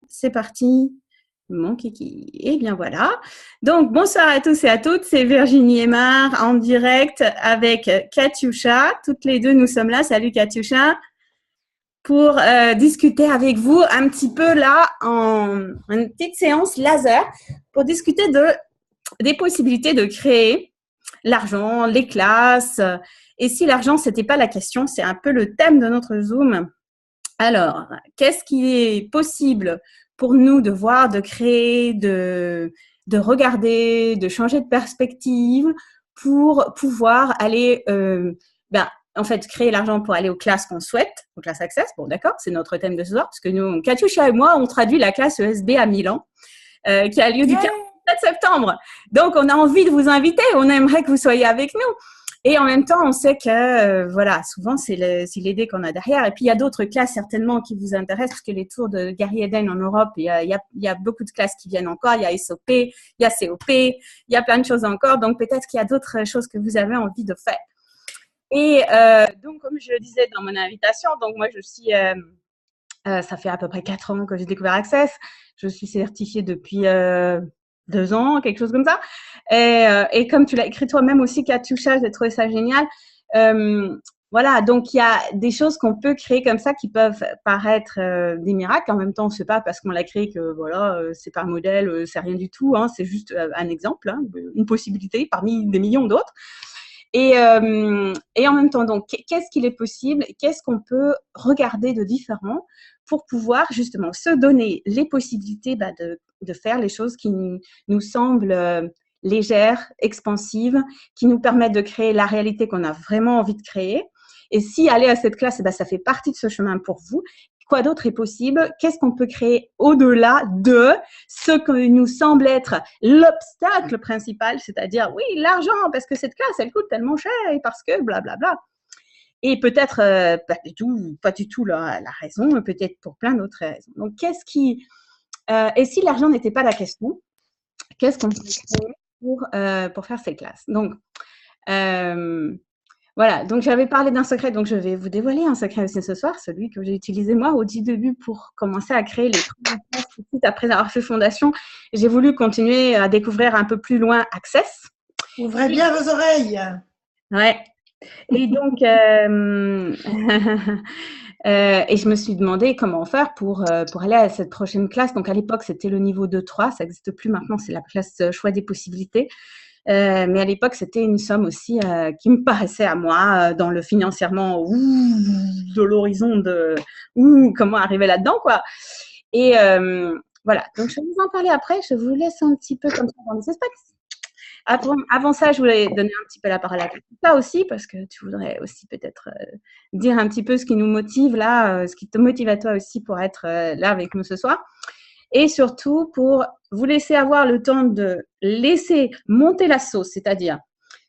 C'est parti, mon kiki. Et bien voilà. Donc, bonsoir à tous et à toutes. C'est Virginie Aymar en direct avec Katioucha. Toutes les deux, nous sommes là. Salut Katioucha. Pour discuter avec vous un petit peu là en une petite séance laser pour discuter des possibilités de créer l'argent, les classes. Et si l'argent, c'était pas la question, c'est un peu le thème de notre Zoom. Alors, qu'est-ce qui est possible pour nous de voir, de créer, de regarder, de changer de perspective pour pouvoir aller, en fait, créer l'argent pour aller aux classes qu'on souhaite, aux classes Access. Bon, d'accord, c'est notre thème de ce soir, parce que nous, Katioucha et moi, on traduit la classe ESB à Milan, qui a lieu du 15 septembre. Donc, on a envie de vous inviter, on aimerait que vous soyez avec nous. Et en même temps, on sait que, voilà, souvent, c'est l'idée qu'on a derrière. Et puis, il y a d'autres classes, certainement, qui vous intéressent, parce que les tours de Gary Eden en Europe, il y a beaucoup de classes qui viennent encore. Il y a SOP, il y a COP, il y a plein de choses encore. Donc, peut-être qu'il y a d'autres choses que vous avez envie de faire. Et donc, comme je le disais dans mon invitation, donc moi, je suis... ça fait à peu près 4 ans que j'ai découvert Access. Je suis certifiée depuis 2 ans, quelque chose comme ça. Et comme tu l'as écrit toi-même aussi, Katioucha, j'ai trouvé ça génial. Voilà, donc il y a des choses qu'on peut créer comme ça qui peuvent paraître des miracles. En même temps, on ne sait pas parce qu'on l'a créé que voilà, c'est pas un modèle, c'est rien du tout. Hein, c'est juste un exemple, hein, une possibilité parmi des millions d'autres. Et en même temps, donc, qu'est-ce qu'il est possible, qu'est-ce qu'on peut regarder de différent pour pouvoir justement se donner les possibilités de faire les choses qui nous semblent légères, expansives, qui nous permettent de créer la réalité qu'on a vraiment envie de créer. Et si aller à cette classe, ça fait partie de ce chemin pour vous. Quoi d'autre est possible? Qu'est-ce qu'on peut créer au-delà de ce que nous semble être l'obstacle principal, c'est-à-dire, oui, l'argent, parce que cette classe, elle coûte tellement cher et parce que blablabla. Et peut-être pas du tout la raison, mais peut-être pour plein d'autres raisons. Donc, et si l'argent n'était pas la question, qu'est-ce qu'on peut créer pour faire ces classes? Donc, voilà, donc j'avais parlé d'un secret, donc je vais vous dévoiler un secret aussi ce soir, celui que j'ai utilisé moi au tout début pour commencer à créer les trucs. Après avoir fait fondation, j'ai voulu continuer à découvrir un peu plus loin Access. Ouvrez bien vos oreilles. Ouais. Et donc, et je me suis demandé comment faire pour aller à cette prochaine classe. Donc, à l'époque, c'était le niveau 2-3, ça n'existe plus maintenant, c'est la classe choix des possibilités. Mais à l'époque, c'était une somme aussi qui me paraissait à moi, dans le financièrement, de l'horizon de comment arriver là-dedans, quoi. Et voilà, donc je vais vous en parler après. Je vous laisse un petit peu comme ça dans le suspense. Avant ça, je voulais donner un petit peu la parole à toi aussi, parce que tu voudrais aussi peut-être dire un petit peu ce qui nous motive là, ce qui te motive à toi aussi pour être là avec nous ce soir. Et surtout pour vous laisser avoir le temps de laisser monter la sauce, c'est-à-dire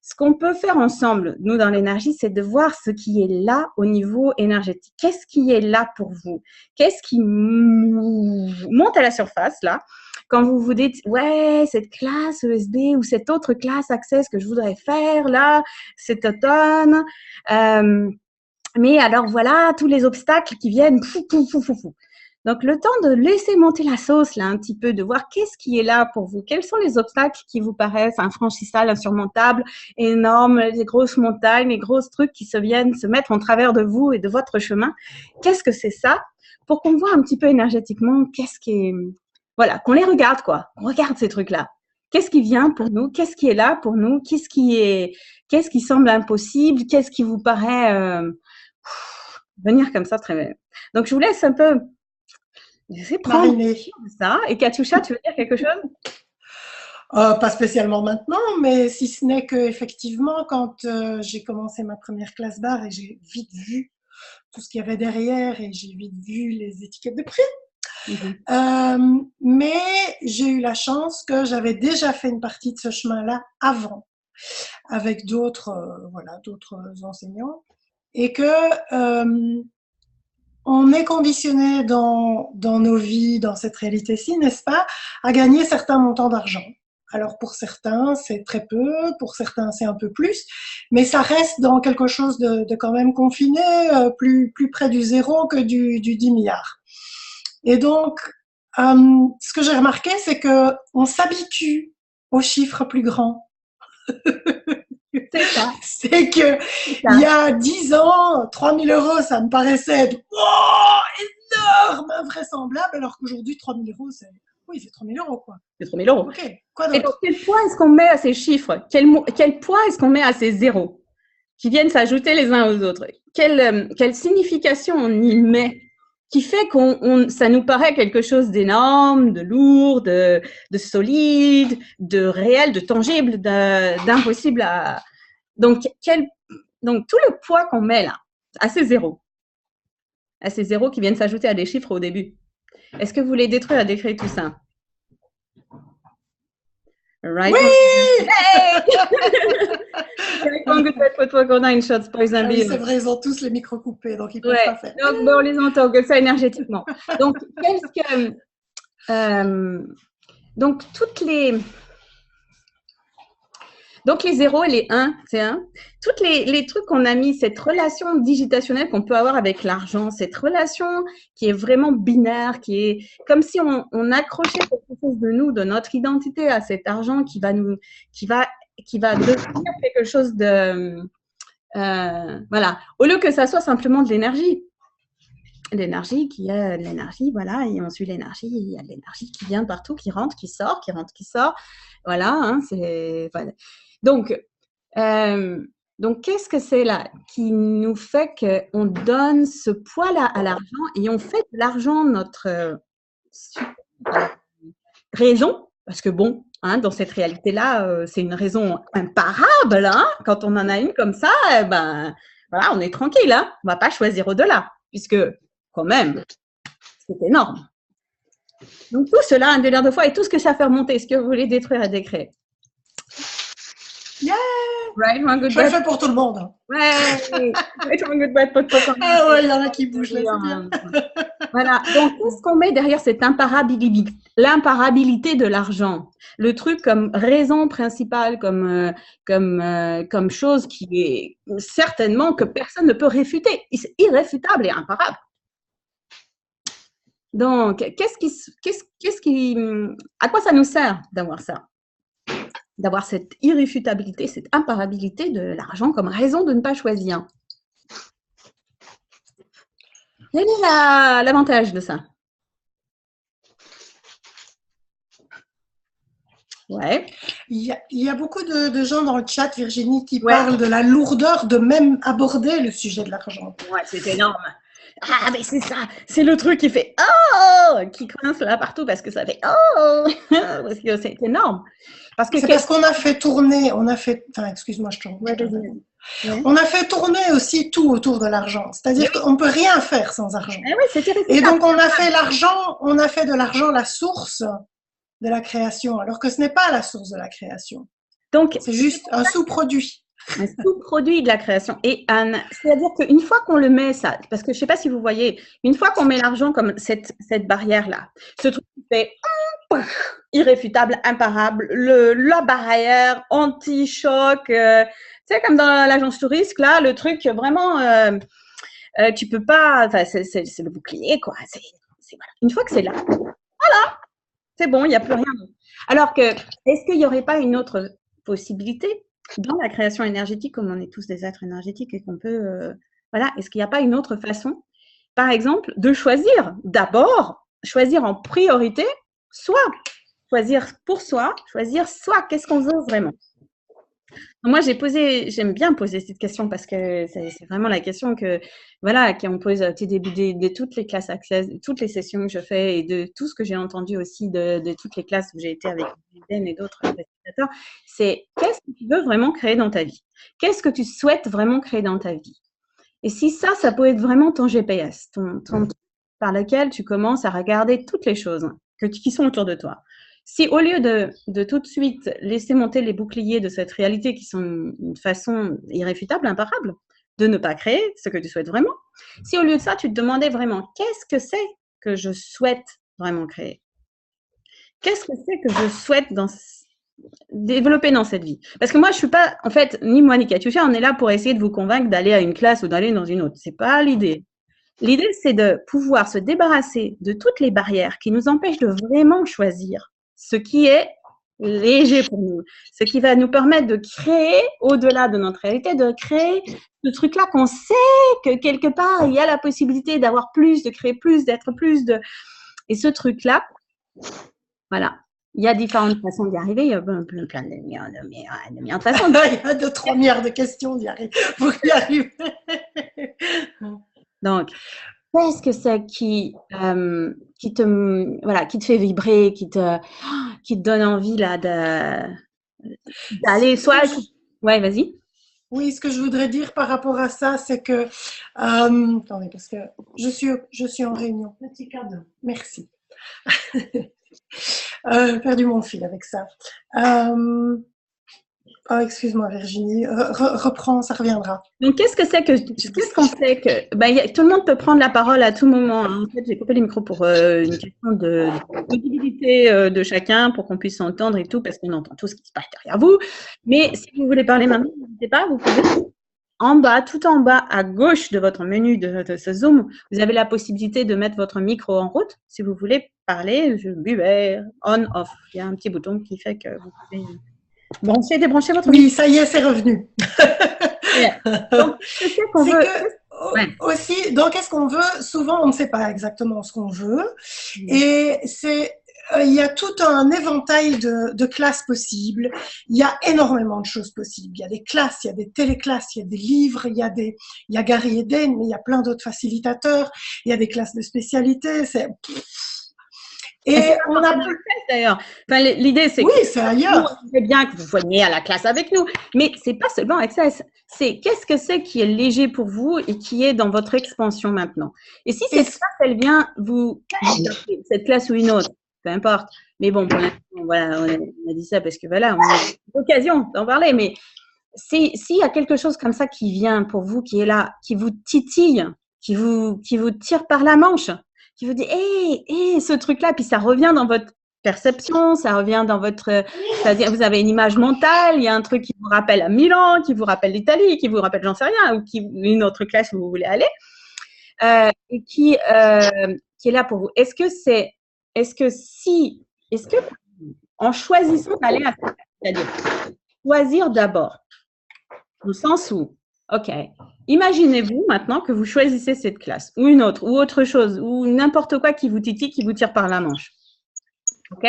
ce qu'on peut faire ensemble, nous, dans l'énergie, c'est de voir ce qui est là au niveau énergétique. Qu'est-ce qui est là pour vous? Qu'est-ce qui monte à la surface, là, quand vous vous dites, ouais, cette classe ESB ou cette autre classe Access que je voudrais faire, là, cet automne. Mais alors, voilà, tous les obstacles qui viennent, Donc, le temps de laisser monter la sauce, là, un petit peu, de voir qu'est-ce qui est là pour vous. Quels sont les obstacles qui vous paraissent infranchissables, insurmontables, énormes, les grosses montagnes, les gros trucs qui viennent se mettre en travers de vous et de votre chemin. Qu'est-ce que c'est ça? Pour qu'on voit un petit peu énergétiquement qu'est-ce qui est... Voilà, qu'on les regarde, quoi. On regarde ces trucs-là. Qu'est-ce qui vient pour nous? Qu'est-ce qui est là pour nous? Qu'est-ce qui semble impossible? Qu'est-ce qui vous paraît venir comme ça très bien? Donc, je vous laisse un peu prendre ça. Et Katioucha, tu veux dire quelque chose? Pas spécialement maintenant, mais si ce n'est que effectivement, quand j'ai commencé ma première classe barre et j'ai vite vu tout ce qu'il y avait derrière et j'ai vite vu les étiquettes de prix. Mais j'ai eu la chance que j'avais déjà fait une partie de ce chemin-là avant, avec d'autres enseignants, et que on est conditionné dans nos vies, dans cette réalité-ci, n'est-ce pas, à gagner certains montants d'argent. Alors pour certains, c'est très peu, pour certains, c'est un peu plus, mais ça reste dans quelque chose de quand même confiné, plus près du zéro que du 10 milliards. Et donc, Ce que j'ai remarqué, c'est que on s'habitue aux chiffres plus grands. C'est ça, C'est que c'est il y ça. a 10 ans, 3000 euros, ça me paraissait être wow, énorme, invraisemblable, alors qu'aujourd'hui, 3000 euros, c'est oui, c'est 3000 euros, quoi. C'est 3 000 euros. Ok, quoi Et donc, d'autre? quel poids est-ce qu'on met à ces chiffres? Quel poids est-ce qu'on met à ces zéros qui viennent s'ajouter les uns aux autres? Quelle signification on y met qui fait ça nous paraît quelque chose d'énorme, de lourd, de solide, de réel, de tangible, d'impossible à… Donc, donc, tout le poids qu'on met là, à ces zéros qui viennent s'ajouter à des chiffres au début, est-ce que vous voulez détruire et décrire tout ça? Right? Oui! Hey! Une shots poison Ah oui, bee. c'est vrai, ils ont tous les micros coupés, donc ils peuvent Ouais. pas faire. Donc, bon, on les entend que ça énergétiquement. Donc, donc, donc, les 0 et les 1, c'est 1. Tous les trucs qu'on a mis, cette relation digitationnelle qu'on peut avoir avec l'argent, cette relation qui est vraiment binaire, qui est comme si on accrochait quelque chose de nous, de notre identité à cet argent qui va devenir quelque chose de… voilà. Au lieu que ça soit simplement de l'énergie. L'énergie qui est de l'énergie, voilà, et on suit l'énergie, il y a de l'énergie qui vient de partout, qui rentre, qui sort, qui rentre, qui sort. Voilà, hein, c'est… Voilà. Donc, qu'est-ce que c'est là qui nous fait qu'on donne ce poids-là à l'argent et on fait de l'argent notre raison? Parce que bon, hein, dans cette réalité-là, c'est une raison imparable. Hein, quand on en a une comme ça, ben, voilà, on est tranquille. Hein, on ne va pas choisir au-delà, puisque quand même, c'est énorme. Donc tout cela, un délire de foi et tout ce que ça fait remonter, ce que vous voulez détruire et décréer. Yeah! Right, one good Je le bad. fais pour tout le monde. Hein. Ouais, right, one good bad, pot, Ah ouais, il y en a qui bougent là, c'est bien. Voilà, donc qu'est-ce qu'on met derrière cette l'imparabilité de l'argent? Le truc comme raison principale, comme chose qui est certainement que personne ne peut réfuter. C'est irréfutable et imparable. Donc, à quoi ça nous sert d'avoir ça? D'avoir cette irréfutabilité, cette imparabilité de l'argent comme raison de ne pas choisir. Quel est l'avantage de ça? Ouais. Il y a beaucoup de gens dans le chat, Virginie, qui parlent de la lourdeur de même aborder le sujet de l'argent. Ouais, c'est énorme. Ah, mais c'est ça, c'est le truc qui fait oh, qui coince là partout parce que ça fait oh, parce que c'est énorme. C'est parce qu'on a fait tourner, enfin, excuse-moi, je te on a fait tourner aussi tout autour de l'argent. C'est-à-dire qu'on ne peut rien faire sans argent. Et donc, on a fait de l'argent la source de la création, alors que ce n'est pas la source de la création. Donc, c'est juste un sous-produit. Un sous-produit de la création. Et c'est-à-dire qu'une fois qu'on le met, ça, parce que je ne sais pas si vous voyez, une fois qu'on met l'argent comme cette barrière-là, ce truc qui fait irréfutable, imparable, la barrière, anti-choc, tu sais, comme dans l'agence touriste, là, le truc vraiment, tu peux pas, c'est le bouclier, quoi. Voilà. Une fois que c'est là, voilà, c'est bon, il n'y a plus rien. Alors que, est-ce qu'il n'y aurait pas une autre possibilité dans la création énergétique, comme on est tous des êtres énergétiques et qu'on peut… voilà, est-ce qu'il n'y a pas une autre façon, par exemple, de choisir d'abord, choisir en priorité, soit choisir pour soi, choisir soit qu'est-ce qu'on veut vraiment. Moi, j'aime bien poser cette question parce que c'est vraiment la question que, voilà, qu'on pose au début de toutes les classes Access, de toutes les sessions que je fais et de tout ce que j'ai entendu aussi de toutes les classes où j'ai été avec Eden et d'autres facilitateurs, c'est qu'est-ce que tu veux vraiment créer dans ta vie? Qu'est-ce que tu souhaites vraiment créer dans ta vie? Et si ça peut être vraiment ton GPS, par lequel tu commences à regarder toutes les choses qui sont autour de toi. Si au lieu de tout de suite laisser monter les boucliers de cette réalité qui sont une façon irréfutable, imparable, de ne pas créer ce que tu souhaites vraiment, si au lieu de ça, tu te demandais vraiment qu'est-ce que c'est que je souhaite vraiment créer? Qu'est-ce que c'est que je souhaite développer dans cette vie? Parce que moi, je suis pas, en fait, ni moi ni Katyusha, on est là pour essayer de vous convaincre d'aller à une classe ou d'aller dans une autre. C'est pas l'idée. L'idée, c'est de pouvoir se débarrasser de toutes les barrières qui nous empêchent de vraiment choisir ce qui est léger pour nous, ce qui va nous permettre de créer, au-delà de notre réalité, de créer ce truc-là qu'on sait que quelque part, il y a la possibilité d'avoir plus, de créer plus, d'être plus. Et ce truc-là, voilà. Il y a différentes façons d'y arriver. Il y a plein de milliards de façons. Il y a 2-3 milliards de questions pour y arriver. Donc, qu'est-ce que c'est qui te fait vibrer, qui te donne envie là d'aller soit. Ouais, vas-y. Oui, ce que je voudrais dire par rapport à ça, c'est que attendez, parce que je suis en réunion. Petit cadeau. Merci. Perdu mon fil avec ça. Oh, excuse-moi Virginie, reprends, ça reviendra. Donc, qu'est-ce qu'on sait que tout le monde peut prendre la parole à tout moment. Hein. En fait, j'ai coupé les micros pour une question de audibilité de chacun, pour qu'on puisse s'entendre et tout, parce qu'on entend tout ce qui se passe derrière vous. Mais si vous voulez parler maintenant, n'hésitez pas, vous pouvez en bas, tout en bas, à gauche de votre menu de ce Zoom, vous avez la possibilité de mettre votre micro en route. Si vous voulez parler, je buvais on, off. Il y a un petit bouton qui fait que vous pouvez brancher, débrancher votre micro. Oui, ça y est, c'est revenu. Donc, c'est qu'on veut. Aussi, donc, qu'est-ce qu'on veut? Souvent, on ne sait pas exactement ce qu'on veut. Et il y a tout un éventail de classes possibles. Il y a énormément de choses possibles. Il y a des classes, il y a des téléclasses, il y a des livres, il y a Gary Eden, mais il y a plein d'autres facilitateurs. Il y a des classes de spécialité. Et on a plus d'ailleurs. Enfin, l'idée, c'est oui, c'est ailleurs. C'est bien que vous veniez à la classe avec nous, mais c'est pas seulement Access. C'est qu'est-ce que c'est qui est léger pour vous et qui est dans votre expansion maintenant. Et si cette classe, elle vient cette classe ou une autre, peu importe. Mais bon, pour l'instant, voilà, on a dit ça parce que voilà, on a l'occasion d'en parler. Mais s'il y a quelque chose comme ça qui vient pour vous, qui est là, qui vous titille, qui vous tire par la manche, qui vous dit hé, ce truc-là, puis ça revient dans votre perception, ça revient dans votre, c'est-à-dire vous avez une image mentale, il y a un truc qui vous rappelle à Milan, qui vous rappelle l'Italie, qui vous rappelle j'en sais rien, ou une autre classe où vous voulez aller, et qui est là pour vous. Est-ce que en choisissant d'aller à cette classe, c'est-à-dire choisir d'abord, au sens où, ok, imaginez-vous maintenant que vous choisissez cette classe, ou une autre, ou autre chose, ou n'importe quoi qui vous titille, qui vous tire par la manche. Ok?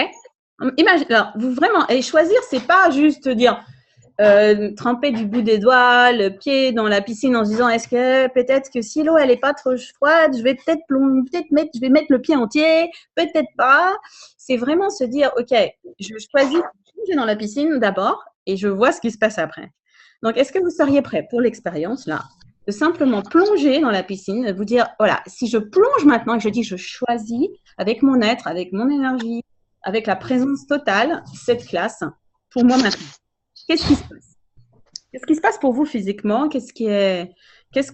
Alors, vous vraiment, et choisir, c'est pas juste dire tremper du bout des doigts, le pied dans la piscine en se disant est-ce que peut-être que si l'eau elle est pas trop froide, je vais je vais mettre le pied entier, peut-être pas. C'est vraiment se dire ok, je choisis de plonger dans la piscine d'abord et je vois ce qui se passe après. Donc, est-ce que vous seriez prêt pour l'expérience là, de simplement plonger dans la piscine, de vous dire voilà, si je plonge maintenant et que je dis je choisis avec mon être, avec mon énergie, avec la présence totale, cette classe pour moi maintenant. Qu'est-ce qui se passe? Qu'est-ce qui se passe pour vous physiquement? Qu'est-ce qui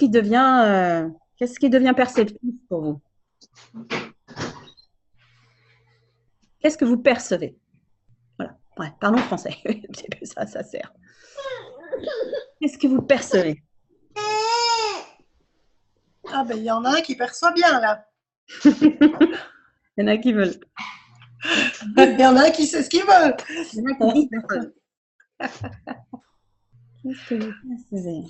devient perceptif pour vous? Qu'est-ce que vous percevez? Voilà. Ouais, parlons français. ça sert. Qu'est-ce que vous percevez? Ah ben il y en a un qui perçoit bien là. Il y en a qui veulent. Il y en a qui sait ce qu'il veut. Il y en a qui disent qu'est-ce que vous percevez?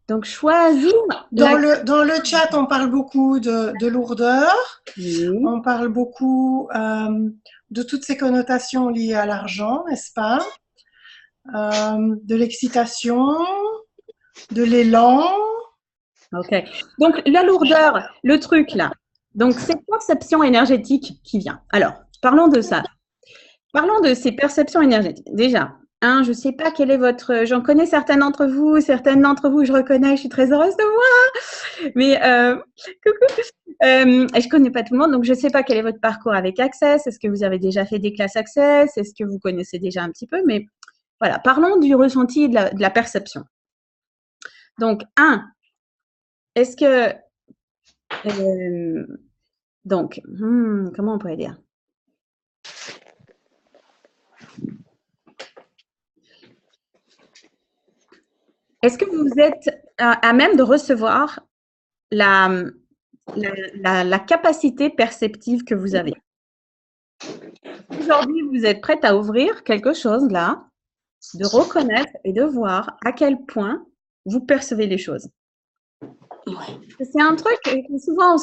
Donc, choisir. Dans le chat, on parle beaucoup de lourdeur. Oui. On parle beaucoup de toutes ces connotations liées à l'argent, n'est-ce pas? De l'excitation, de l'élan. Ok. Donc, la lourdeur, le truc là. Donc, cette perception énergétique qui vient. Alors, parlons de ça. Parlons de ces perceptions énergétiques. Déjà, je ne sais pas quel est votre… J'en connais certaines d'entre vous, je reconnais, je suis très heureuse de voir. Mais, coucou. Je ne connais pas tout le monde, donc je ne sais pas quel est votre parcours avec Access. Est-ce que vous avez déjà fait des classes Access? Est-ce que vous connaissez déjà un petit peu? Mais voilà, parlons du ressenti de la perception. Donc, est-ce que… donc, comment on pourrait dire? Est-ce que vous êtes à même de recevoir la capacité perceptive que vous avez. Aujourd'hui, vous êtes prête à ouvrir quelque chose là, de reconnaître et de voir à quel point vous percevez les choses. C'est un truc que souvent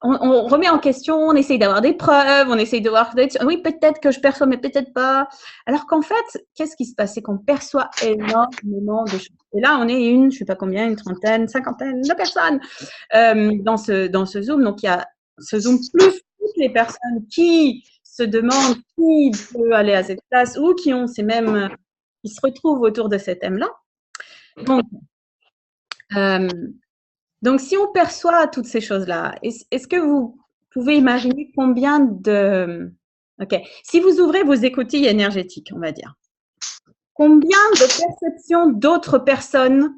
on remet en question, on essaye d'avoir des preuves, on essaye de voir, oui, peut-être que je perçois, mais peut-être pas. Alors qu'en fait, qu'est-ce qui se passe? C'est qu'on perçoit énormément de choses. Et là, on est je sais pas combien, une trentaine, cinquantaine de personnes dans ce Zoom. Donc, il y a ce Zoom plus toutes les personnes qui se demandent qui peut aller à cette place ou qui ont ces mêmes, qui se retrouvent autour de ces thèmes-là. Donc, si on perçoit toutes ces choses-là, est-ce que vous pouvez imaginer combien de… Ok, si vous ouvrez vos écoutilles énergétiques, on va dire, combien de perceptions d'autres personnes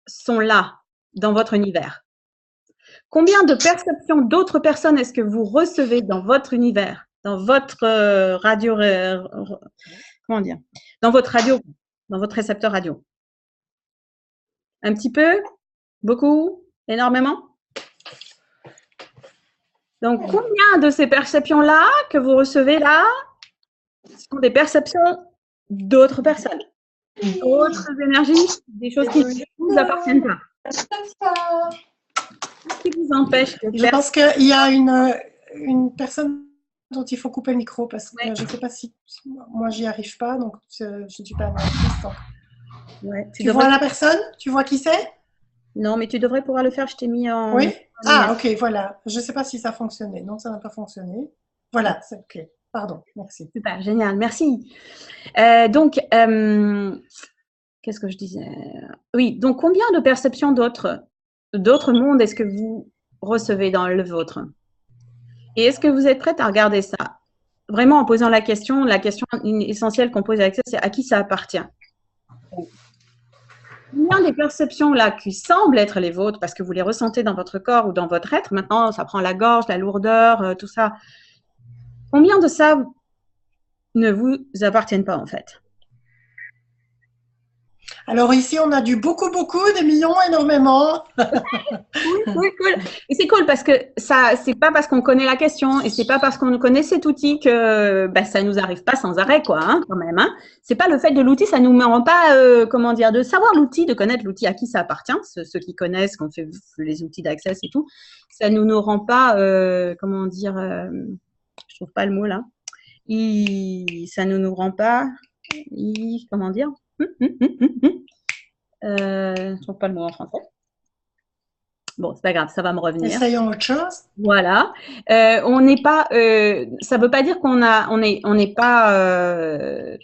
sont là dans votre univers? Combien de perceptions d'autres personnes est-ce que vous recevez dans votre univers, dans votre radio… comment dire? Dans votre radio, dans votre récepteur radio? Un petit peu? Beaucoup? Énormément? Donc, combien de ces perceptions-là que vous recevez là sont des perceptions d'autres personnes, d'autres énergies, des choses qui ne vous appartiennent pas? Qu'est-ce qui vous empêche de Je pense qu'il y a une personne dont il faut couper le micro parce que je ne sais pas si moi j'y arrive pas, donc je ne suis pas artiste. Ouais, tu vois la personne? Tu vois qui c'est? Non, mais tu devrais pouvoir le faire. Je t'ai mis en… Oui. Ah, ok, voilà. Je ne sais pas si ça a fonctionné. Non, ça n'a pas fonctionné. Voilà, c'est ok. Pardon, merci. Super, génial, merci. Donc, qu'est-ce que je disais? Oui, donc combien de perceptions d'autres mondes est-ce que vous recevez dans le vôtre? Et est-ce que vous êtes prête à regarder ça? Vraiment en posant la question essentielle qu'on pose avec ça, c'est à qui ça appartient? Combien des perceptions là qui semblent être les vôtres parce que vous les ressentez dans votre corps ou dans votre être, maintenant ça prend la gorge, la lourdeur, tout ça. Combien de ça ne vous appartiennent pas en fait? Alors ici, on a du beaucoup, des millions, énormément. Oui, cool. Et c'est cool parce que ça, c'est pas parce qu'on connaît la question et c'est pas parce qu'on connaît cet outil que ça nous arrive pas sans arrêt, quoi, hein, quand même. Hein. C'est pas le fait de l'outil, ça nous rend pas, comment dire, de savoir l'outil, de connaître l'outil à qui ça appartient, ceux qui connaissent, qu'on fait les outils d'accès et tout, ça nous rend pas, comment dire, je trouve pas le mot là, ça nous rend pas, comment dire. Je trouve pas le mot en français. Bon, c'est pas grave, ça va me revenir. Essayons autre chose. Voilà. On n'est pas. Ça veut pas dire qu'on n'est pas.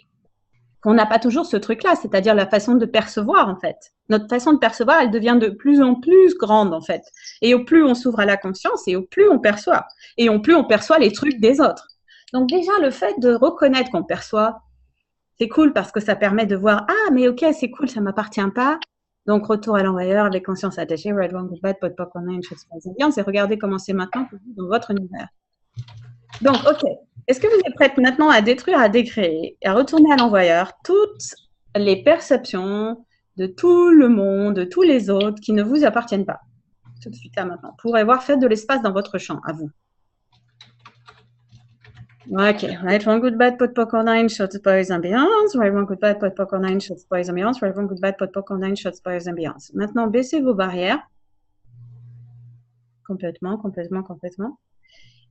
Qu'on n'a pas toujours ce truc-là, c'est-à-dire la façon de percevoir en fait. Notre façon de percevoir, elle devient de plus en plus grande en fait. Et au plus on s'ouvre à la conscience, et au plus on perçoit, et au plus on perçoit les trucs des autres. Donc déjà, le fait de reconnaître qu'on perçoit, c'est cool parce que ça permet de voir, ah, mais ok, c'est cool, ça ne m'appartient pas. Donc, retour à l'envoyeur avec conscience attachée, right, wrong, good, bad, pot, pot, on a une chose bien, c'est regarder comment c'est maintenant pour vous dans votre univers. Donc, ok. Est-ce que vous êtes prête maintenant à détruire, à décréer, et à retourner à l'envoyeur toutes les perceptions de tout le monde, de tous les autres qui ne vous appartiennent pas? Tout de suite, là, maintenant. Pour avoir fait de l'espace dans votre champ, à vous. Ok, right, wrong, good, bad, pot, poc, online, shots, boys, ambiance. Right, wrong, good, bad, pot, poc, online, shots, boys, ambiance. Right, wrong, good, bad, pot, poc, online, shots, boys, ambiance. Maintenant, baissez vos barrières. Complètement, complètement, complètement.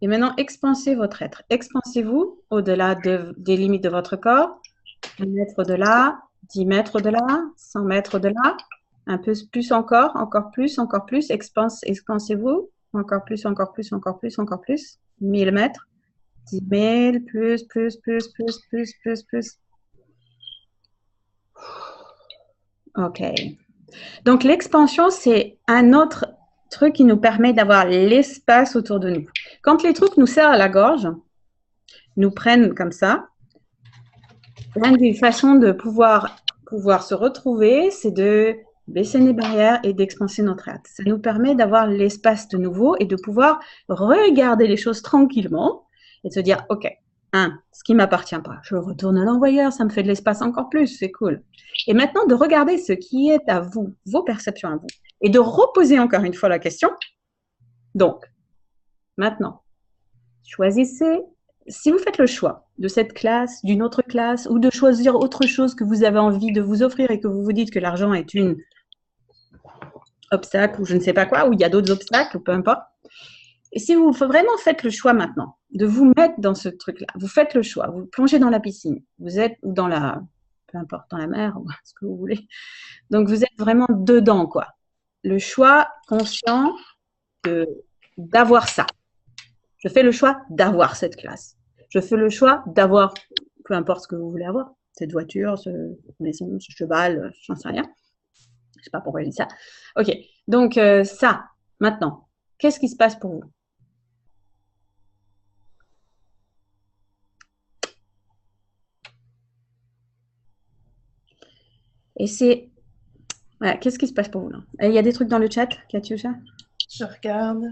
Et maintenant, expansez votre être. Expansez-vous au-delà des limites de votre corps. 1 mètre au-delà, 10 mètres au-delà, 100 mètres au-delà. Un peu plus encore, encore plus, encore plus. Expansez-vous. Encore plus, encore plus, encore plus, encore plus. 1000 mètres. 10 000, plus. OK. Donc, l'expansion, c'est un autre truc qui nous permet d'avoir l'espace autour de nous. Quand les trucs nous serrent à la gorge, nous prennent comme ça, l'une des façons de pouvoir se retrouver, c'est de baisser les barrières et d'expanser notre être. Ça nous permet d'avoir l'espace de nouveau et de pouvoir regarder les choses tranquillement et de se dire, OK, ce qui ne m'appartient pas, je retourne à l'envoyeur, ça me fait de l'espace encore plus, c'est cool. Et maintenant, de regarder ce qui est à vous, vos perceptions à vous, et de reposer encore une fois la question, Donc, maintenant, choisissez, si vous faites le choix de cette classe, d'une autre classe, ou de choisir autre chose que vous avez envie de vous offrir et que vous vous dites que l'argent est une obstacle ou je ne sais pas quoi, ou il y a d'autres obstacles, ou peu importe. Et si vous vraiment faites le choix maintenant de vous mettre dans ce truc-là, vous faites le choix, vous plongez dans la piscine, vous êtes ou dans la, peu importe, dans la mer, ou ce que vous voulez. Donc, vous êtes vraiment dedans, quoi. Le choix conscient d'avoir ça. Je fais le choix d'avoir cette classe. Je fais le choix d'avoir, peu importe ce que vous voulez avoir, cette voiture, cette maison, ce cheval, j'en sais rien. Je ne sais pas pourquoi je dis ça. Ok, donc ça, maintenant, qu'est-ce qui se passe pour vous? Et c'est... Voilà, qu'est-ce qui se passe pour vous là? Il y a des trucs dans le chat, Katyusha? Je regarde.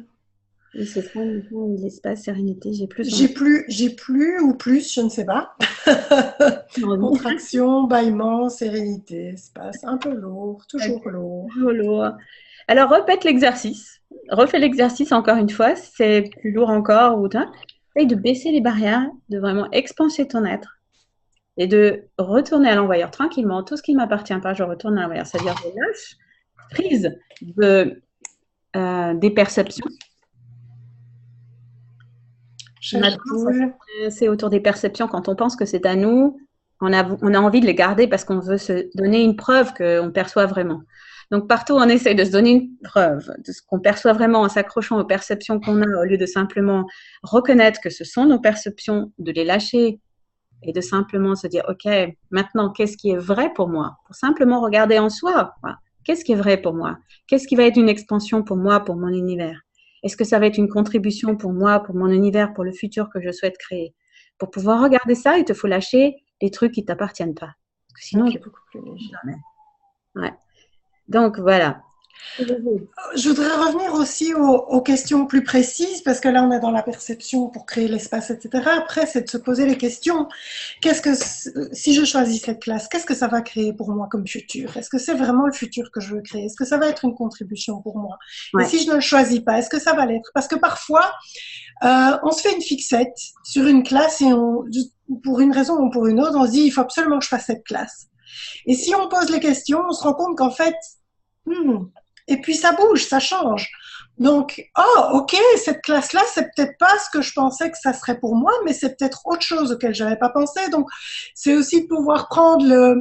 Oui, c'est ça, l'espace, sérénité, j'ai plus... J'ai plus ou plus, je ne sais pas. Contraction, bâillement, sérénité, espace, un peu lourd, toujours lourd. Toujours lourd. Alors, répète l'exercice. Refais l'exercice encore une fois, si c'est plus lourd encore ou toi. Essaye de baisser les barrières, de vraiment expanser ton être et de retourner à l'envoyeur tranquillement. Tout ce qui ne m'appartient pas, je retourne à l'envoyeur. C'est-à-dire, je lâche prise des perceptions. C'est autour des perceptions. Quand on pense que c'est à nous, on a envie de les garder parce qu'on veut se donner une preuve qu'on perçoit vraiment. Donc, partout, on essaie de se donner une preuve de ce qu'on perçoit vraiment en s'accrochant aux perceptions qu'on a au lieu de simplement reconnaître que ce sont nos perceptions, de les lâcher et de simplement se dire, OK, maintenant, qu'est-ce qui est vrai pour moi? Pour simplement regarder en soi. Qu'est-ce qui est vrai pour moi? Qu'est-ce qui va être une expansion pour moi, pour mon univers? Est-ce que ça va être une contribution pour moi, pour mon univers, pour le futur que je souhaite créer? Pour pouvoir regarder ça, il te faut lâcher les trucs qui ne t'appartiennent pas. Parce que sinon, c'est beaucoup plus léger. Ouais. Donc, voilà. Je voudrais revenir aussi aux questions plus précises, parce que là, on est dans la perception pour créer l'espace, etc. Après, c'est de se poser les questions. Si je choisis cette classe, qu'est-ce que ça va créer pour moi comme futur? Est-ce que c'est vraiment le futur que je veux créer? Est-ce que ça va être une contribution pour moi? Ouais. Et si je ne le choisis pas, est-ce que ça va l'être? Parce que parfois, on se fait une fixette sur une classe et pour une raison ou pour une autre, on se dit, il faut absolument que je fasse cette classe. Et si on pose les questions, on se rend compte qu'en fait, et puis ça bouge, ça change. Donc, ok, cette classe-là, c'est peut-être pas ce que je pensais que ça serait pour moi, mais c'est peut-être autre chose auquel j'avais pas pensé. Donc, c'est aussi de pouvoir prendre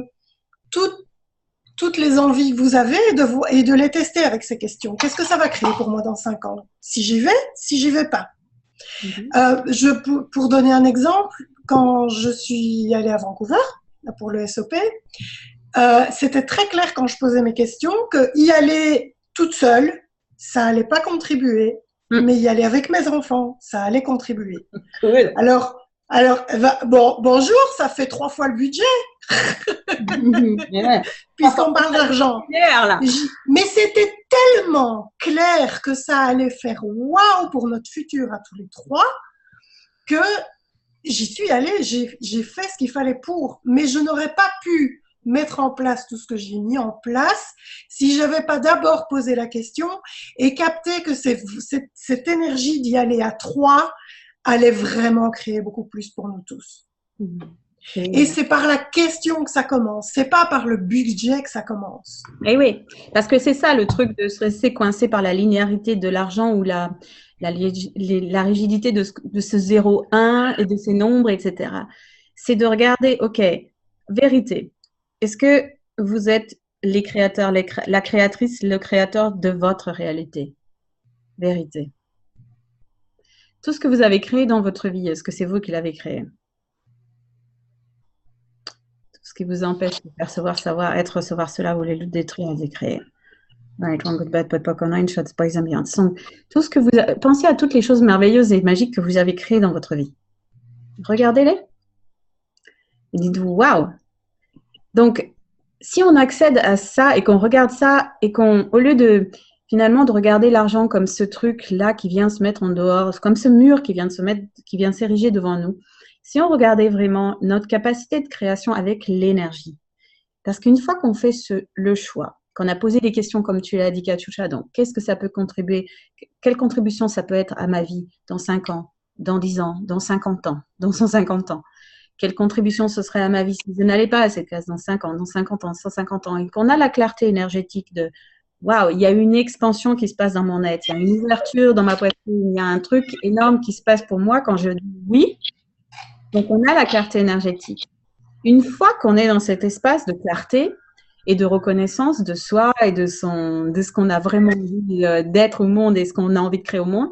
toutes les envies que vous avez et de les tester avec ces questions. Qu'est-ce que ça va créer pour moi dans 5 ans? Si j'y vais pas. Pour donner un exemple, quand je suis allée à Vancouver pour le SOP, c'était très clair quand je posais mes questions que y aller toute seule, ça allait pas contribuer, mais y aller avec mes enfants, ça allait contribuer. Cool. Alors, bonjour, ça fait 3 fois le budget. Puisqu'on parle d'argent. Mais c'était tellement clair que ça allait faire waouh pour notre futur à tous les 3 que j'y suis allée, j'ai fait ce qu'il fallait pour, mais je n'aurais pas pu mettre en place tout ce que j'ai mis en place si j'avais pas d'abord posé la question et capté que cette énergie d'y aller à 3 allait vraiment créer beaucoup plus pour nous tous. Et c'est par la question que ça commence, c'est pas par le budget que ça commence. Et oui, parce que c'est ça le truc de se rester coincé par la linéarité de l'argent ou la rigidité de ce 0,1 et de ces nombres, etc. C'est de regarder, ok, vérité. Est-ce que vous êtes les créateurs, la créatrice, le créateur de votre réalité? Vérité. Tout ce que vous avez créé dans votre vie, est-ce que c'est vous qui l'avez créé? Tout ce qui vous empêche de percevoir, savoir, être, recevoir cela, ou les luttes détruire, les créer. Right, wrong, good, bad, pot, nine shots, poison, beyond. Tout ce que vous pensez à toutes les choses merveilleuses et magiques que vous avez créées dans votre vie. Regardez-les. Et dites-vous, waouh! Donc, si on accède à ça et qu'on regarde ça et au lieu de finalement de regarder l'argent comme ce truc-là qui vient se mettre en dehors, comme ce mur qui vient s'ériger devant nous, si on regardait vraiment notre capacité de création avec l'énergie, parce qu'une fois qu'on fait le choix, qu'on a posé des questions comme tu l'as dit, Katyusha, donc qu'est-ce que ça peut contribuer, quelle contribution ça peut être à ma vie dans 5 ans, dans 10 ans, dans 50 ans, dans 150 ans? Quelle contribution ce serait à ma vie si je n'allais pas à cette classe dans 5 ans, dans 50 ans, 150 ans, et qu'on a la clarté énergétique de waouh, il y a une expansion qui se passe dans mon être, il y a une ouverture dans ma poitrine, il y a un truc énorme qui se passe pour moi quand je dis oui. Donc, on a la clarté énergétique. Une fois qu'on est dans cet espace de clarté et de reconnaissance de soi et de ce qu'on a vraiment envie d'être au monde et ce qu'on a envie de créer au monde,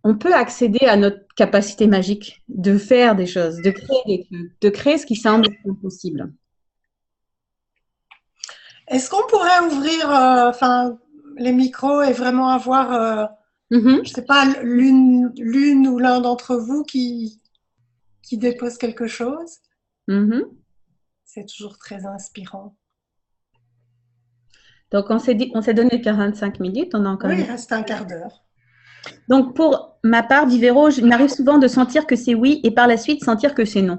on peut accéder à notre capacité magique de faire des choses, de créer des trucs, de créer ce qui semble impossible. Est-ce qu'on pourrait ouvrir les micros et vraiment avoir, je ne sais pas, l'une ou l'un d'entre vous qui dépose quelque chose? C'est toujours très inspirant. Donc, on s'est donné 45 minutes. On a encore il reste un quart d'heure. Donc, pour ma part, Divero, il m'arrive souvent de sentir que c'est oui et par la suite sentir que c'est non.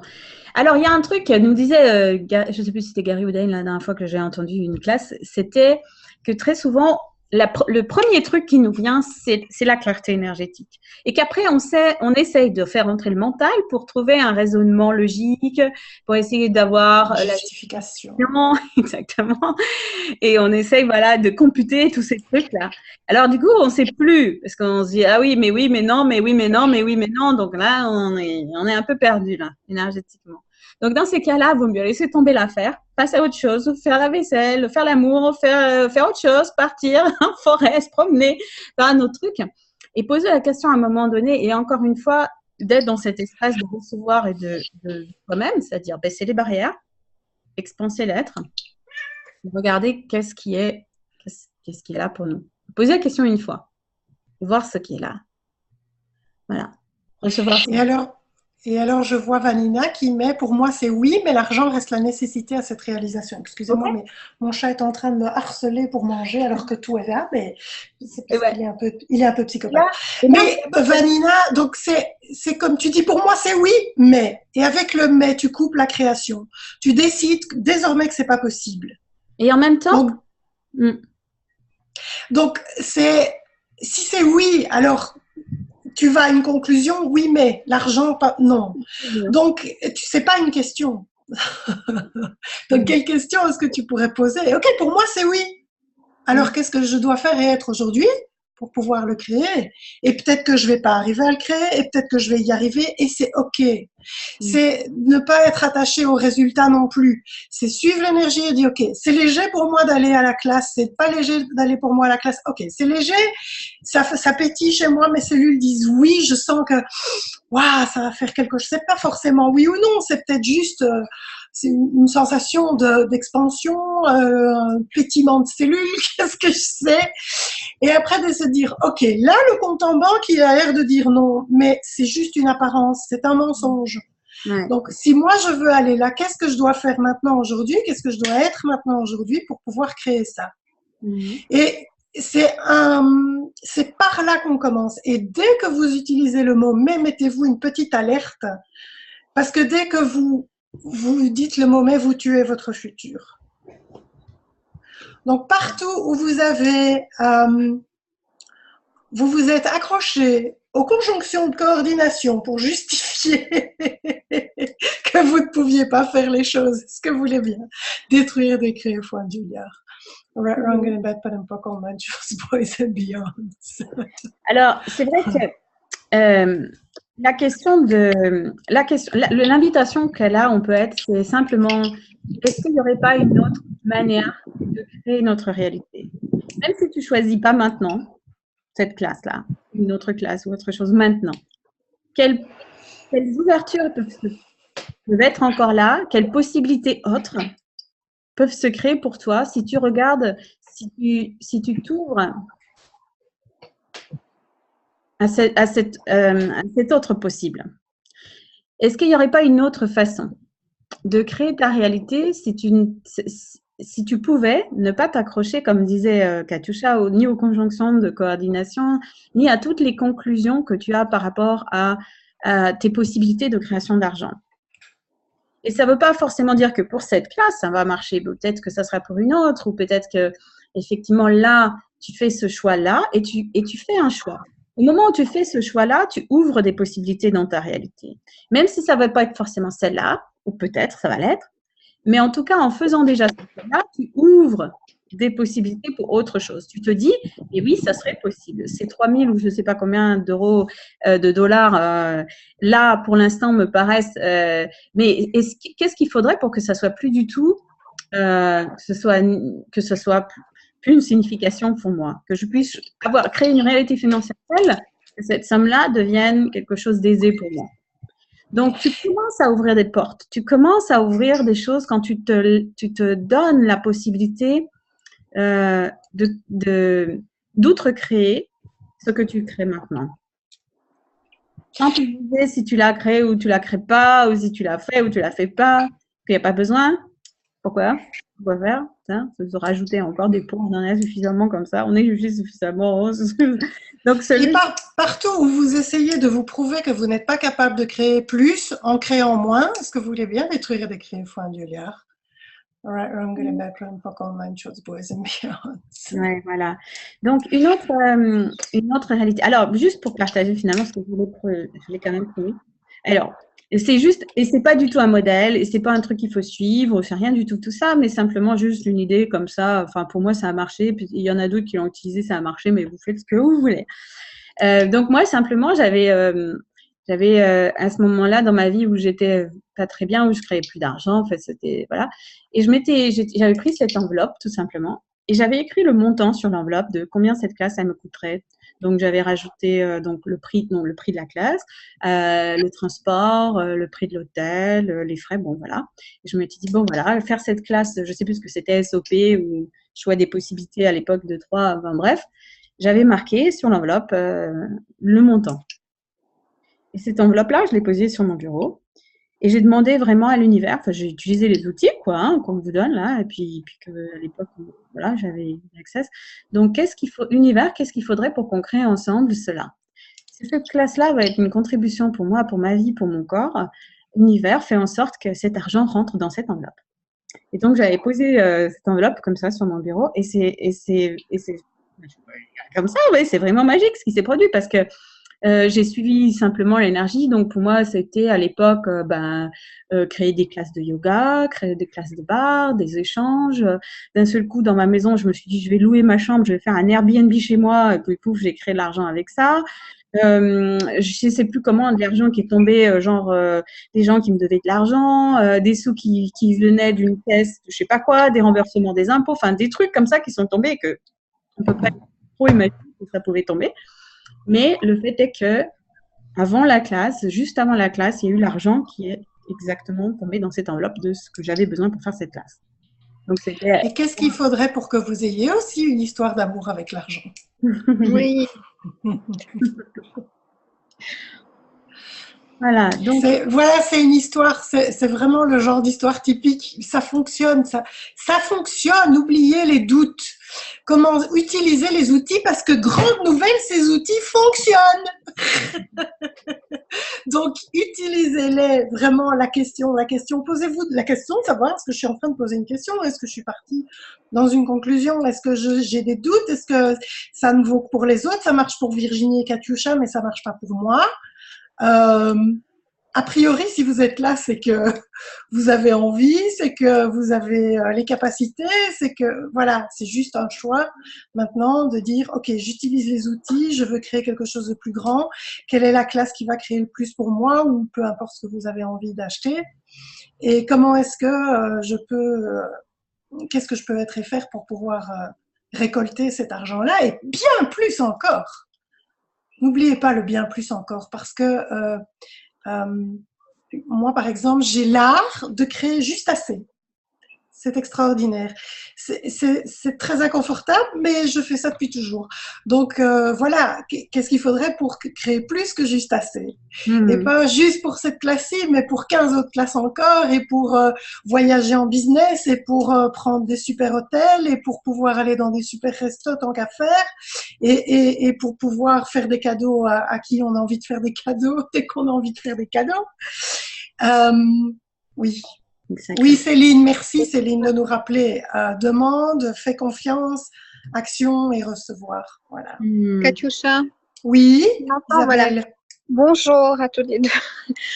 Alors, il y a un truc, nous disait, je ne sais plus si c'était Gary ou Dane la dernière fois que j'ai entendu une classe, c'était que très souvent, le premier truc qui nous vient, c'est la clarté énergétique. Et qu'après, on essaye de faire entrer le mental pour trouver un raisonnement logique, pour essayer d'avoir la justification. Exactement. Et on essaye, voilà, de computer tous ces trucs-là. Alors, du coup, on ne sait plus, parce qu'on se dit, ah oui, mais non, mais oui, mais non, mais oui, mais non. Donc là, on est un peu perdu, là, énergétiquement. Donc, dans ces cas-là, il vaut mieux laisser tomber l'affaire, passer à autre chose, faire la vaisselle, faire l'amour, faire autre chose, partir en forêt, se promener, faire un autre truc. Et poser la question à un moment donné, et encore une fois, d'être dans cet espace de recevoir et de soi-même, c'est-à-dire baisser les barrières, expanser l'être, regarder qu'est-ce qui est là pour nous. Poser la question une fois, voir ce qui est là. Voilà. Recevoir. Et alors, je vois Vanina qui met, pour moi, c'est oui, mais l'argent reste la nécessité à cette réalisation. Excusez-moi, okay. Mais mon chat est en train de me harceler pour manger alors que tout est là, mais c'est parce qu'il est un peu psychopathe. Mais Vanina, donc c'est comme tu dis, pour moi, c'est oui, mais. Et avec le mais, tu coupes la création. Tu décides désormais que c'est pas possible. Et en même temps. Donc si c'est oui, alors. Tu vas à une conclusion, oui, mais l'argent, pas, non. Donc, c'est pas une question. Donc, quelle question est-ce que tu pourrais poser? Ok, pour moi, c'est oui. Alors, qu'est-ce que je dois faire et être aujourd'hui pour pouvoir le créer? Et peut-être que je vais pas arriver à le créer, et peut-être que je vais y arriver, et c'est ok. C'est ne pas être attaché au résultat non plus. C'est suivre l'énergie et dire, ok, c'est léger pour moi d'aller à la classe, c'est pas léger d'aller pour moi à la classe. Ok, c'est léger, ça pétille chez moi, mes cellules disent oui, je sens que, waouh, ça va faire quelque chose. C'est pas forcément oui ou non, c'est peut-être juste, c'est une sensation d'expansion, un pétillement de cellules, qu'est-ce que je sais. Et après de se dire, ok, là le compte en banque, il a l'air de dire non, mais c'est juste une apparence, c'est un mensonge. Ouais. Donc, si moi je veux aller là, qu'est-ce que je dois faire maintenant aujourd'hui? Qu'est-ce que je dois être maintenant aujourd'hui pour pouvoir créer ça? Et c'est par là qu'on commence. Et dès que vous utilisez le mot mais, mettez-vous une petite alerte, parce que dès que vous dites le mot mais, vous tuez votre futur. Donc, partout où vous avez, vous vous êtes accroché aux conjonctions de coordination pour justifier que vous ne pouviez pas faire les choses, ce que vous voulez bien, détruire, décrire, point Juliard. Wrong and bad, pas n'importe comment, just boys and beyond. Alors, c'est vrai que l'invitation qu'elle a, on peut être, c'est simplement, est-ce qu'il n'y aurait pas une autre manière de créer notre réalité? Même si tu ne choisis pas maintenant cette classe-là, une autre classe ou autre chose maintenant, quelles ouvertures peuvent être encore là? Quelles possibilités autres peuvent se créer pour toi si tu regardes, si tu t'ouvres à cet autre possible? Est-ce qu'il n'y aurait pas une autre façon de créer ta réalité si tu pouvais ne pas t'accrocher, comme disait Katyusha, ni aux conjonctions de coordination, ni à toutes les conclusions que tu as par rapport à tes possibilités de création d'argent? Et ça ne veut pas forcément dire que pour cette classe, ça va marcher. Peut-être que ça sera pour une autre, ou peut-être que effectivement là, tu fais ce choix-là et tu fais un choix. Au moment où tu fais ce choix-là, tu ouvres des possibilités dans ta réalité. Même si ça ne va pas être forcément celle-là, ou peut-être ça va l'être, mais en tout cas, en faisant déjà ce choix-là, tu ouvres des possibilités pour autre chose. Tu te dis, et oui, ça serait possible. Ces 3000 ou je ne sais pas combien d'euros, de dollars, là, pour l'instant, me paraissent… mais qu'est-ce qu'il faudrait pour que ça soit plus du tout, que ce soit plus une signification pour moi, que je puisse créer une réalité financière telle que cette somme-là devienne quelque chose d'aisé pour moi. Donc, tu commences à ouvrir des portes, tu commences à ouvrir des choses quand tu te donnes la possibilité d'outre-créer ce que tu crées maintenant. Quand tu disais si tu l'as créé ou tu la crées pas, ou si tu l'as fait ou tu la fais pas, qu'il n'y a pas besoin, pourquoi faire se rajouter encore des points, on en a suffisamment comme ça, on est jugé suffisamment. Donc, et partout où vous essayez de vous prouver que vous n'êtes pas capable de créer plus en créant moins, est-ce que vous voulez bien détruire et décrire Foin du Liard? Alright, I'm going back and fuck all mine shows boys and beyonds. Ouais, voilà. Donc, une autre réalité. Alors, juste pour partager finalement ce que je voulais quand même prouver. Alors, c'est juste, et c'est pas du tout un modèle, et c'est pas un truc qu'il faut suivre, c'est rien du tout ça, mais simplement juste une idée comme ça. Enfin, pour moi, ça a marché. Puis il y en a d'autres qui l'ont utilisé, ça a marché, mais vous faites ce que vous voulez. Donc moi, simplement, j'avais à ce moment-là dans ma vie où j'étais pas très bien, où je créais plus d'argent, en fait, c'était voilà. Et j'avais pris cette enveloppe tout simplement, et j'avais écrit le montant sur l'enveloppe de combien cette classe elle me coûterait. Donc j'avais rajouté donc le prix de la classe, le transport, le prix de l'hôtel, les frais, bon voilà. Et je me suis dit bon voilà, faire cette classe, je sais plus ce que c'était, SOP ou choix des possibilités à l'époque de 3, enfin bref. J'avais marqué sur l'enveloppe le montant. Et cette enveloppe-là, je l'ai posée sur mon bureau. Et j'ai demandé vraiment à l'univers, enfin, j'ai utilisé les outils qu'on vous donne là, et puis qu'à l'époque, voilà, j'avais accès. Donc, univers, qu'est-ce qu'il faudrait pour qu'on crée ensemble cela? Si cette classe-là va être une contribution pour moi, pour ma vie, pour mon corps, l'univers fait en sorte que cet argent rentre dans cette enveloppe. Et donc, j'avais posé cette enveloppe comme ça sur mon bureau, et c'est comme ça, ouais, c'est vraiment magique ce qui s'est produit parce que j'ai suivi simplement l'énergie. Donc, pour moi, c'était à l'époque créer des classes de yoga, créer des classes de bar, des échanges. D'un seul coup, dans ma maison, je me suis dit, je vais louer ma chambre, je vais faire un Airbnb chez moi. Et puis, pouf, j'ai créé de l'argent avec ça. Je sais plus comment, de l'argent qui est tombé, des gens qui me devaient de l'argent, des sous qui venaient d'une caisse, je sais pas quoi, des remboursements des impôts, enfin, des trucs comme ça qui sont tombés et que on peut pas trop imaginer que ça pouvait tomber. Mais le fait est que avant la classe, juste avant la classe, il y a eu l'argent qui est exactement tombé dans cette enveloppe de ce que j'avais besoin pour faire cette classe. Donc, et qu'est-ce qu'il faudrait pour que vous ayez aussi une histoire d'amour avec l'argent? Oui. Voilà, donc c'est une histoire, c'est vraiment le genre d'histoire typique. Ça fonctionne, ça fonctionne. Oubliez les doutes. Comment utiliser les outils parce que grande nouvelle, ces outils fonctionnent. Donc utilisez-les. Vraiment la question. Posez-vous la question de savoir est-ce que je suis en train de poser une question, est-ce que je suis partie dans une conclusion, est-ce que j'ai des doutes, est-ce que ça ne vaut que pour les autres, ça marche pour Virginie et Katiusha, mais ça marche pas pour moi. A priori, si vous êtes là, c'est que vous avez envie, c'est que vous avez les capacités, c'est que voilà, c'est juste un choix maintenant de dire ok, j'utilise les outils, je veux créer quelque chose de plus grand. Quelle est la classe qui va créer le plus pour moi ou peu importe ce que vous avez envie d'acheter. Et comment est-ce que qu'est-ce que je peux être et faire pour pouvoir récolter cet argent-là et bien plus encore. N'oubliez pas le bien plus encore parce que moi, par exemple, j'ai l'art de créer juste assez. C'est extraordinaire. C'est très inconfortable, mais je fais ça depuis toujours. Donc, voilà, qu'est-ce qu'il faudrait pour créer plus que juste assez? Et pas juste pour cette classe-ci, mais pour 15 autres classes encore, et pour voyager en business, et pour prendre des super hôtels, et pour pouvoir aller dans des super restos tant qu'à faire, et pour pouvoir faire des cadeaux à qui on a envie de faire des cadeaux, dès qu'on a envie de faire des cadeaux. Oui. Exactement. Oui, Céline, merci Céline de nous rappeler. Demande, fais confiance, action et recevoir. Voilà. Katioucha, Oui, tu m'entends? Voilà. Isabelle. Bonjour à tous les deux.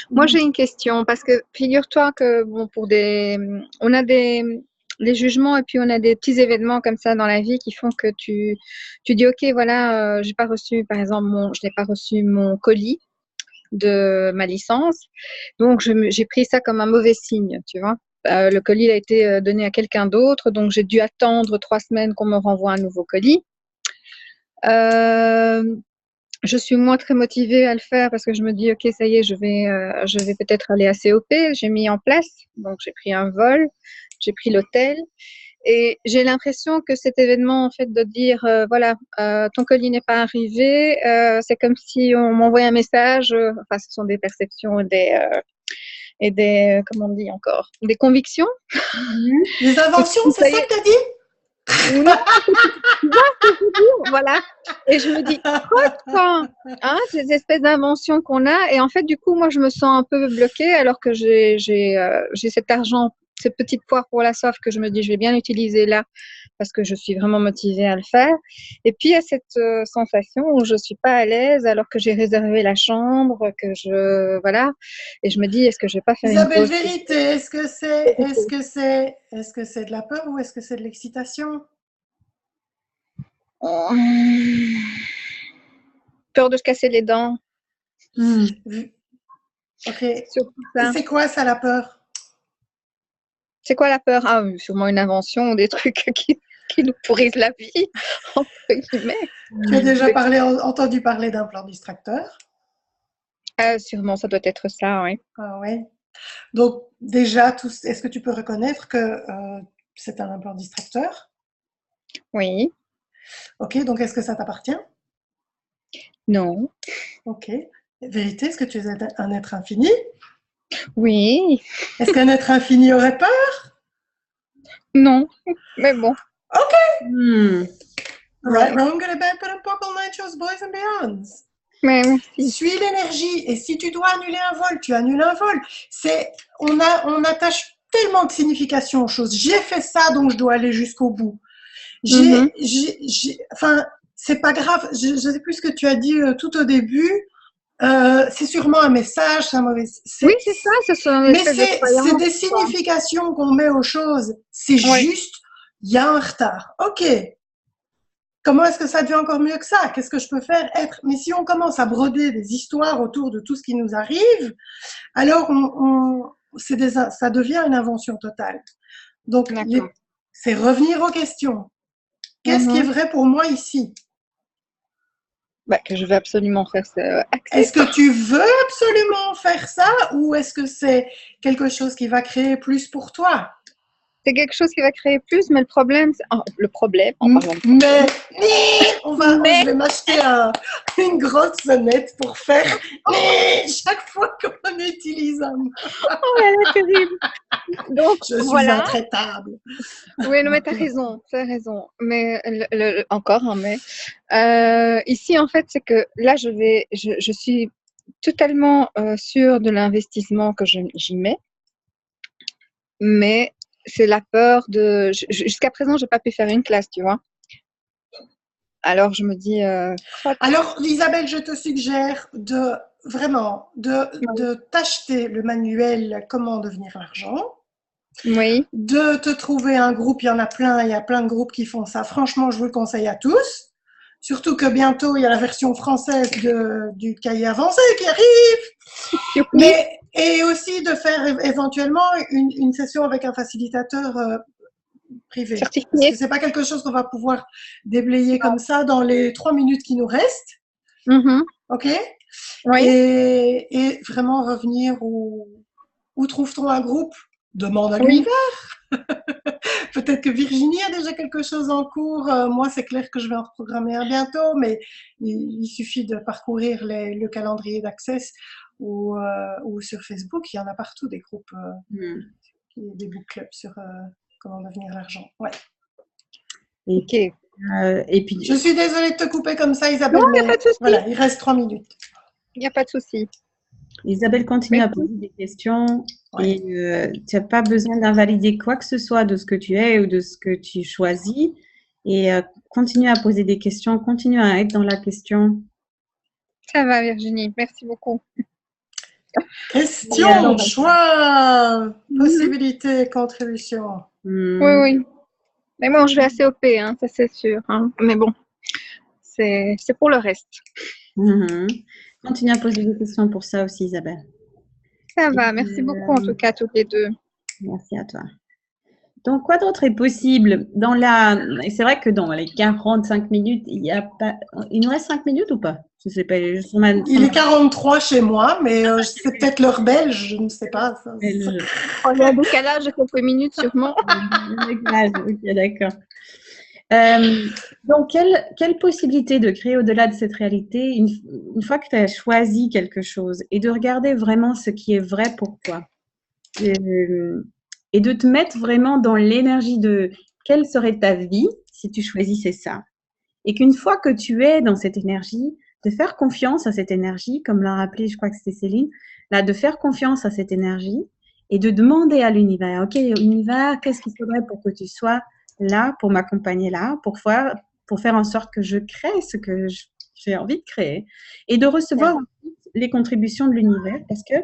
Moi, j'ai Oui. une question parce que figure-toi que bon, on a des jugements et puis on a des petits événements comme ça dans la vie qui font que tu dis, ok, voilà, j'ai pas reçu, par exemple, je n'ai pas reçu mon colis de ma licence, donc j'ai pris ça comme un mauvais signe, tu vois. Le colis a été donné à quelqu'un d'autre, donc j'ai dû attendre 3 semaines qu'on me renvoie un nouveau colis. Je suis moins très motivée à le faire parce que je me dis, ok, ça y est, je vais peut-être aller à COP. J'ai mis en place, donc j'ai pris un vol, j'ai pris l'hôtel. Et j'ai l'impression que cet événement, en fait, de dire, voilà, ton colis n'est pas arrivé, c'est comme si on m'envoyait un message. Enfin, ce sont des perceptions et des, comment on dit encore, des convictions. Les inventions, c'est ça que tu as dit? Ou non, tu vois ce que je veux dire, voilà. Et je me dis, quand, hein, ces espèces d'inventions qu'on a, et en fait, du coup, moi, je me sens un peu bloquée alors que j'ai cet argent, cette petite poire pour la soif que je me dis, je vais bien l'utiliser là parce que je suis vraiment motivée à le faire. Et puis, il y a cette sensation où je suis pas à l'aise alors que j'ai réservé la chambre, voilà. Et je me dis, est-ce que je vais pas faire une Isabelle, pause? vérité, est-ce que c'est de la peur ou est-ce que c'est de l'excitation? Peur de se casser les dents, Ok. surtout ça. C'est quoi ça, la peur? C'est quoi la peur? Ah, sûrement une invention ou des trucs qui nous pourrissent la vie, entre guillemets. Tu as déjà entendu parler d'un plan distracteur? Sûrement, ça doit être ça, oui. Ah ouais. Donc déjà, est-ce que tu peux reconnaître que c'est un implant distracteur? Oui, Ok, donc est-ce que ça t'appartient? non, Ok. Vérité, est-ce que tu es un être infini? oui, Est-ce qu'un être infini aurait peur? non, mais bon. Right, wrong, good, bad, but purple, night shows, boys and beyonds. Mais merci. Suis l'énergie et si tu dois annuler un vol, tu annules un vol. On attache tellement de signification aux choses. J'ai fait ça, donc je dois aller jusqu'au bout. Enfin, c'est pas grave. Je sais plus ce que tu as dit tout au début. C'est sûrement un message, c'est un mauvais. Oui, c'est ça, ce sont Mais de croyances. c'est des significations qu'on met aux choses. C'est juste, il y a un retard. Ok. Comment est-ce que ça devient encore mieux que ça? Qu'est-ce que je peux faire? Mais si on commence à broder des histoires autour de tout ce qui nous arrive, alors ça devient une invention totale. Donc, c'est revenir aux questions. Qu'est-ce qui est vrai pour moi ici? Que je vais absolument faire ça. Est-ce que tu veux absolument faire ça ou est-ce que c'est quelque chose qui va créer plus pour toi? C'est quelque chose qui va créer plus, mais le problème, en parlant de problème, je vais m'acheter une grosse sonnette pour faire chaque fois qu'on utilise un mot. Oh là là, terrible. Donc, je suis intraitable. Oui, non, mais tu as raison, Mais encore un mais. Ici, en fait, c'est que là, je suis totalement sûre de l'investissement que j'y mets, mais c'est la peur de. Jusqu'à présent, j'ai pas pu faire une classe, tu vois. Alors, je me dis. Alors, Isabelle, je te suggère de t'acheter le manuel Comment devenir l'argent. Oui. De te trouver un groupe, il y en a plein, il y a plein de groupes qui font ça. Franchement, je vous le conseille à tous. Surtout que bientôt, il y a la version française du cahier avancé qui arrive. Et aussi de faire éventuellement une session avec un facilitateur privé. Certifié. Parce que c'est pas quelque chose qu'on va pouvoir déblayer comme ça dans les 3 minutes qui nous restent. Ok? Oui. Et vraiment revenir où trouve-t-on un groupe? Demande à l'univers. Peut-être que Virginie a déjà quelque chose en cours. Moi, c'est clair que je vais en reprogrammer un bientôt, mais il suffit de parcourir le calendrier d'Access ou sur Facebook. Il y en a partout des groupes, des book clubs sur comment devenir l'argent. Ouais. Ok. Et puis, je suis désolée de te couper comme ça, Isabelle. Non, il n'y a pas de souci. Voilà, il reste 3 minutes. Il n'y a pas de souci. Isabelle continue à poser des questions et tu n'as pas besoin d'invalider quoi que ce soit de ce que tu es ou de ce que tu choisis. Et continue à poser des questions, continue à être dans la question. Ça va, Virginie. Merci beaucoup. Question, choix, possibilité, contribution. Oui, oui. Mais bon, je vais assez OP, hein, ça c'est sûr. Hein. Mais bon, c'est pour le reste. Continue à poser des questions pour ça aussi, Isabelle. Ça va, merci beaucoup en tout cas, toutes les deux. Merci à toi. Donc, quoi d'autre est possible dans la… C'est vrai que dans les 45 minutes, il y a pas… Il nous reste 5 minutes ou pas? Je sais pas. Il est 43 chez moi, mais c'est peut-être l'heure belge, je ne sais pas. On a un décalage de quelques minutes sûrement. Ok, d'accord. Donc, quelle possibilité de créer au-delà de cette réalité, une fois que tu as choisi quelque chose, et de regarder vraiment ce qui est vrai pour toi. Et de te mettre vraiment dans l'énergie de quelle serait ta vie si tu choisissais ça. Et qu'une fois que tu es dans cette énergie, de faire confiance à cette énergie, comme l'a rappelé, je crois que c'était Céline, là, de faire confiance à cette énergie et de demander à l'univers, ok, univers, qu'est-ce qu'il faudrait pour que tu sois là, pour m'accompagner là, pour faire en sorte que je crée ce que j'ai envie de créer. Et de recevoir les contributions de l'univers, parce que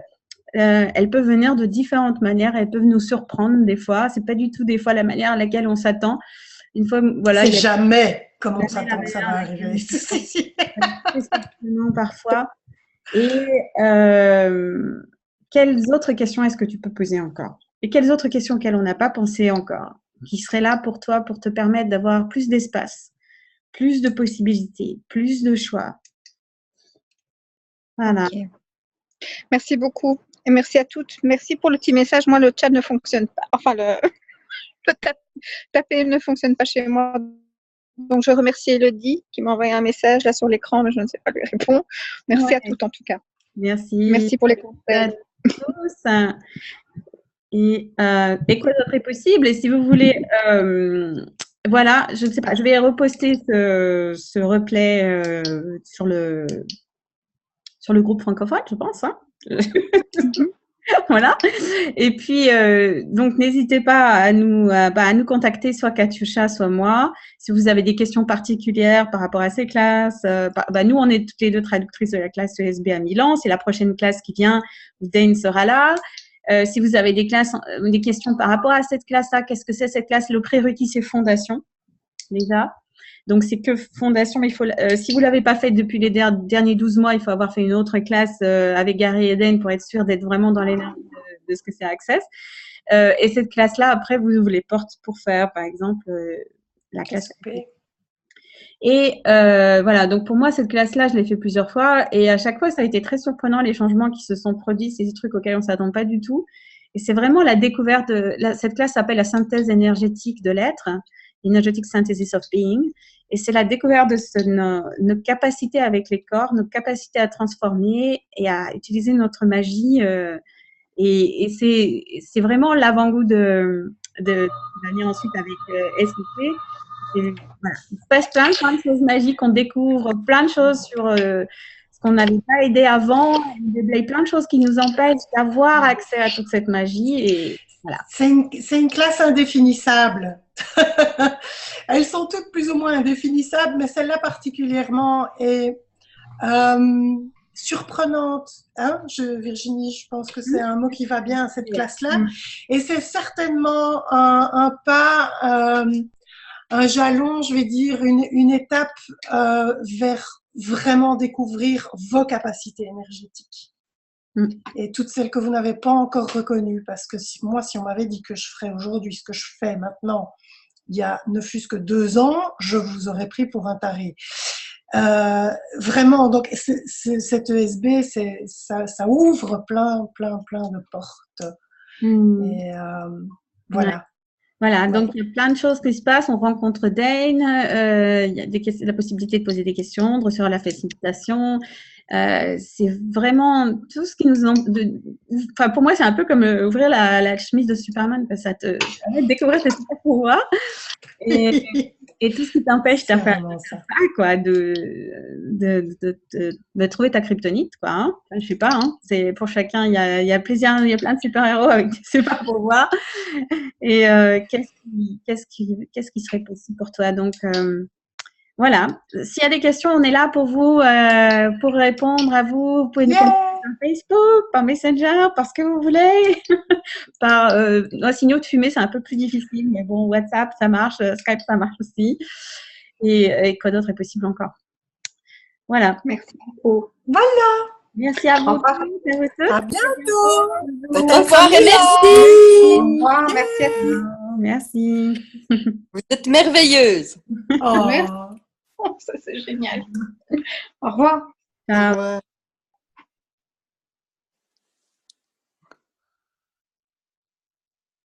elles peuvent venir de différentes manières, elles peuvent nous surprendre des fois. C'est pas du tout des fois la manière à laquelle on s'attend. Une fois, voilà. C'est jamais comment on s'attend que ça va arriver. Parfois. Et quelles autres questions est-ce que tu peux poser encore? Et quelles autres questions auxquelles on n'a pas pensé encore, qui seraient là pour toi, pour te permettre d'avoir plus d'espace, plus de possibilités, plus de choix. Voilà. Okay. Merci beaucoup. Et merci à toutes. Merci pour le petit message. Moi, le chat ne fonctionne pas. Enfin, le taper ne fonctionne pas chez moi. Donc, je remercie Elodie qui m'a envoyé un message là sur l'écran, mais je ne sais pas lui répondre. Merci à toutes en tout cas. Merci. Merci pour les conseils. Et quoi d'autre est possible? Et si vous voulez, voilà, je ne sais pas, je vais reposter ce replay sur le groupe francophone, je pense. Hein. Voilà. Et puis, donc, n'hésitez pas à nous contacter, soit Katiusha, soit moi. Si vous avez des questions particulières par rapport à ces classes, nous, on est toutes les deux traductrices de la classe ESB à Milan. C'est la prochaine classe qui vient où Dane sera là. Si vous avez des questions par rapport à cette classe-là, qu'est-ce que c'est cette classe? Le prérequis, c'est fondation, déjà. Donc, c'est que fondation, mais il faut, si vous ne l'avez pas fait depuis les derniers 12 mois, il faut avoir fait une autre classe avec Gary Eden pour être sûr d'être vraiment dans l'énergie de ce que c'est Access. Et cette classe-là, après, vous ouvrez les portes pour faire, par exemple, la classe. Et voilà, donc pour moi, cette classe-là, je l'ai fait plusieurs fois. Et à chaque fois, ça a été très surprenant, les changements qui se sont produits. C'est des trucs auxquels on ne s'attend pas du tout. Et c'est vraiment la découverte. Cette classe s'appelle la synthèse énergétique de l'être. Energetic Synthesis of Being. Et c'est la découverte de nos capacités avec les corps, nos capacités à transformer et à utiliser notre magie. Et c'est vraiment l'avant-goût de l'année ensuite avec SIP. Voilà. Il se passe plein de choses magiques. On découvre plein de choses sur ce qu'on n'avait pas aidé avant. On déblaye plein de choses qui nous empêchent d'avoir accès à toute cette magie. Et voilà. C'est une classe indéfinissable. Elles sont toutes plus ou moins indéfinissables, mais celle-là particulièrement est surprenante. Hein, Virginie, je pense que c'est un mot qui va bien à cette classe-là. Et c'est certainement un pas, un jalon, je vais dire, une étape vers vraiment découvrir vos capacités énergétiques. Et toutes celles que vous n'avez pas encore reconnues, parce que si on m'avait dit que je ferais aujourd'hui ce que je fais maintenant, il y a ne fût-ce que 2 ans, je vous aurais pris pour un taré. Vraiment, donc cette ESB, ça ouvre plein de portes. Et voilà. Voilà, donc il y a plein de choses qui se passent. On rencontre Dane, il y a la possibilité de poser des questions, de recevoir la facilitation. C'est vraiment tout ce qui nous… Enfin, pour moi, c'est un peu comme ouvrir la chemise de Superman, parce que ça te permet de découvrir tes super pouvoirs. Et Et tout ce qui t'empêche C'est de faire vraiment ça. ça, quoi, de trouver ta kryptonite, quoi. Hein. Enfin, je sais pas, hein. C'est pour chacun. Il y a plein de super-héros avec des super pouvoirs. Et qu'est-ce qui serait possible pour toi? Donc voilà. S'il y a des questions, on est là pour vous, pour répondre à vous. Vous pouvez nous contacter sur Facebook, par Messenger, par ce que vous voulez. Par signaux de fumée, c'est un peu plus difficile, mais bon, WhatsApp, ça marche, Skype, ça marche aussi. Et quoi d'autre est possible encore? Voilà. Merci beaucoup. Voilà. Merci à vous. Au revoir. À bientôt. Au revoir et Au merci. revoir. Merci à tous. Merci. Vous êtes merveilleuse. Oh. Merci. Ça, c'est génial. Au revoir. Ciao. Ouais.